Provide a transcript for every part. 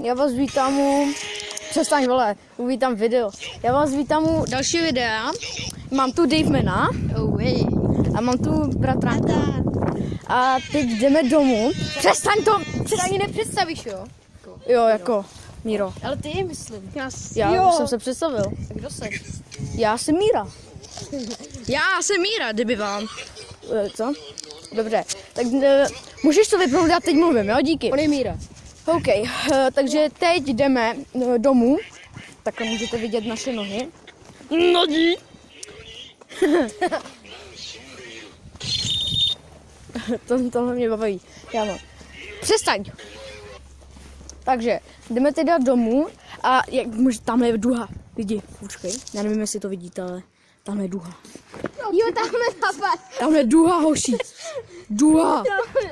Já vás vítám u... Přestaň, vole, uvítám video. Já vás vítám u dalšího videa. Mám tu Davemana. Oh, hey. A mám tu bratránka. A teď jdeme domů. Přestaň to! Ani nepředstavíš, jo? Jo, jako Míro. Ale ty myslím. Já už jsem se představil. A kdo seš? Já jsem Míra. Já jsem Míra, kdyby vám. Co? Dobře, tak můžeš to vypnout, já teď mluvím, jo? Díky. On je Míra. OK, takže teď jdeme domů. Takhle můžete vidět naše nohy. Nohy! Tohle mě baví. Já mám. Přestaň! Takže jdeme teda domů a jak může, tamhle je duha. Lidi, počkej, já nevím, jestli to vidíte, ale tamhle je duha. Jo, tamhle napad. Tamhle je duha, hoší. Duha.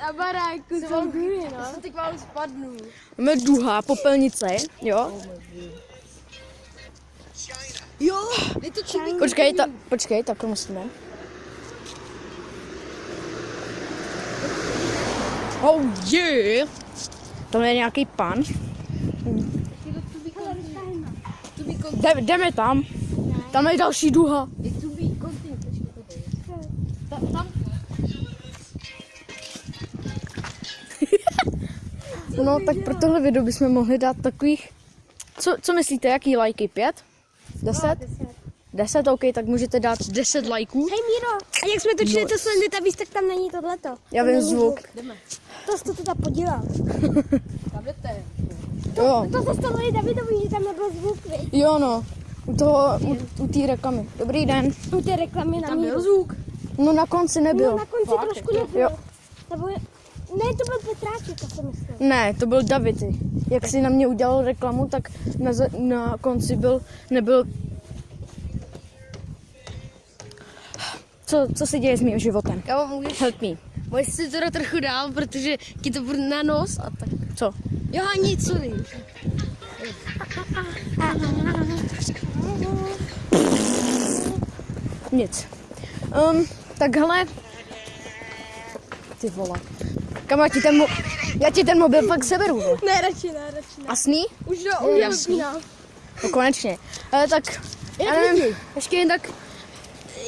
A baráku, jsem duhy, no. Já teď vám spadnu. Máme duha, popelnice, jo? Jo, je to čivý. Počkej, takhle musíme. Oh yeah! Tam je nějaký pan. Jdeme tam. Tam je další duha. No tak pro tohle video bychom mohli dát takových... Co myslíte, jaký lajky? 5? 10? 10, OK, tak můžete dát 10 lajků. Hej Míro, a jak jsme točili to Slendy Tabis, tak tam není tohleto. Já vím zvuk. To jsi to teda podělal. Tam jdete. Jo. To se stalo i Davidovi, že tam nebyl zvuk, viď? Jo no, u té reklamy. Dobrý den. U té reklamy na Tam Míru. byl zvuk. No na konci nebyl. No na konci trošku nebyl. Jo. Nebo ne, to byl Petráček, to jsem myslel. Ne, to byl David. Jak si na mě udělal reklamu, tak na konci nebyl... Co se děje s mým životem? Kámo, můžeš, Help me. můžeš si to dát trochu dál, protože ti to bude na nos a tak. Co? Jo, a nic, sorry. Nic. Tak hele. Ty vole. Kam já ti ten mobil fakt seberu. Vole. Ne, radši ne. Asný? Už jo, Jasný. No konečně. Tak, já nevím, ještě jen tak...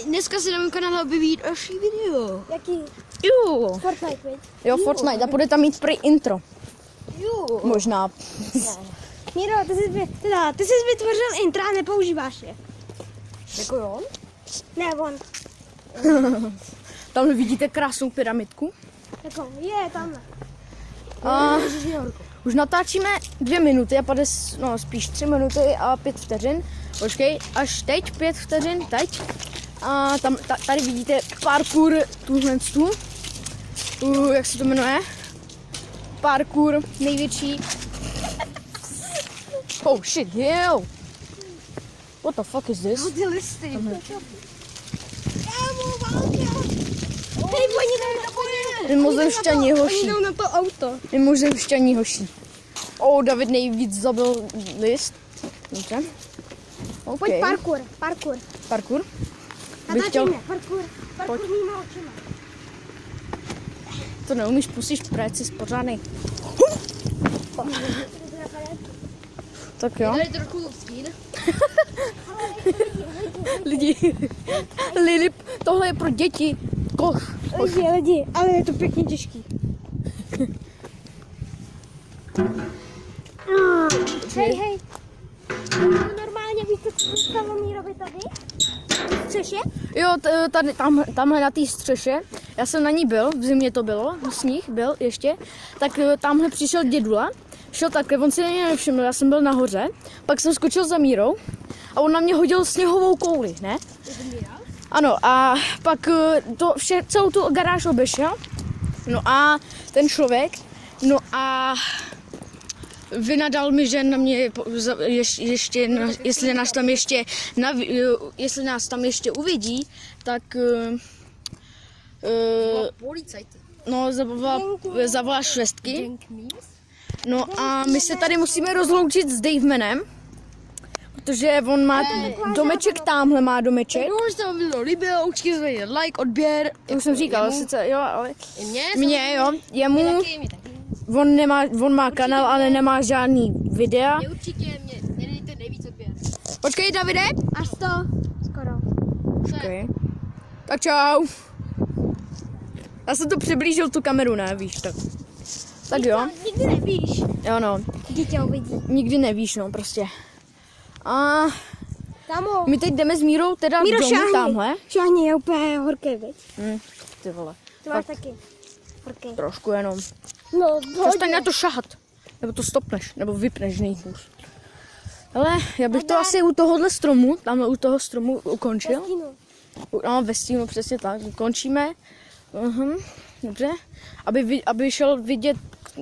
Dneska se na mém kanále objeví další video. Jaký? Jo, Fortnite, viď? jo, Fortnite a bude tam mít prý intro. Jo. Možná. Míro, ty jsi vytvořil intro a nepoužíváš je. Jako jo? Ne, on. Tam vidíte krásnou pyramidku. Jako, je, tamhle. A už natáčíme 2 minuty a spíš 3 minuty a 5 vteřin. Počkej, až teď 5 vteřin, teď. A tady vidíte parkour jak se to jmenuje? Parkour největší. Oh shit, yo! What the fuck is this? Ty listy. Hej, oni jdou na to. Mimozemšťaní hoší. jdou na to auto. Mimozemšťaní hoší. David nejvíc zabil list. Dobře. OK. Pojď parkour. Parkour? Bych chtěl... Natáčíme, parkour mýma očima. To neumíš, pustíš práci pořádnej. Tak jo. Tady trochu stín. Lidi, tohle je pro děti. Koš. Lidi, ale je to pěkně těžký. Hej. Normálně víš, co stalo Mírovi tady? Střeše? Jo, tamhle na té střeše. Já jsem na ní byl, v zimě to bylo, sníh byl ještě. Tak tamhle přišel dědula. Šel takhle, on si mě nevšiml, já jsem byl nahoře. Pak jsem skočil za Mírou a on na mě hodil sněhovou kouli, ne? Ano, a pak celou tu garáž obešel. No a ten člověk, vynadal mi, že na mě jestli nás tam ještě uvidí, tak Policajty. zavolá švestky. No a my se tady musíme rozloučit s Davemanem, protože on má domeček, tamhle má domeček. Už se vám video líbilo, určitě zvedněte like, odběr. To už jsem říkal, sice jo, ale Mě jo, jemu. taky. on má kanál, ale nemá žádný videa. Určitě mě nedejte nejvíc odběr. Počkej, Davide. Až 100. Skoro. Okay. Tak čau. Já jsem to přiblížil tu kameru, ne, víš, tak. Tak jo. Nikdy nevíš. Jo no, Dítě uvidí. nikdy nevíš, no, prostě. A Kámo. my teď jdeme s Mírou teda Míro, domů šáhni. tamhle. Šáhni, je úplně horký, viď? Ty vole, Ty máš taky. Horký. trošku jenom. No, Přestaň na to šahat. Nebo to stopneš, nebo vypneš nejhůř. Ale já bych to asi u tohohle stromu, tamhle u toho stromu ukončil. No, ve stínu, přesně tak. Končíme. Dobře. Aby šel vidět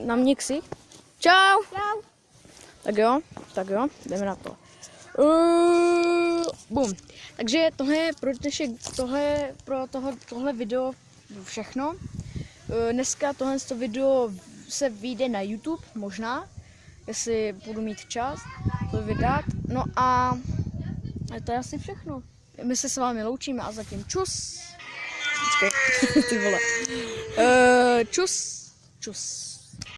na mě ksicht. Čau. Čau. Tak jo, jdeme na to. Bum. Takže tohle je pro dnešek, tohle video všechno. Dneska tohle video se vyjde na YouTube, možná, jestli budu mít čas to vydat. No a to je asi všechno. My se s vámi loučíme a zatím čus. Počkej, ty vole. Čus.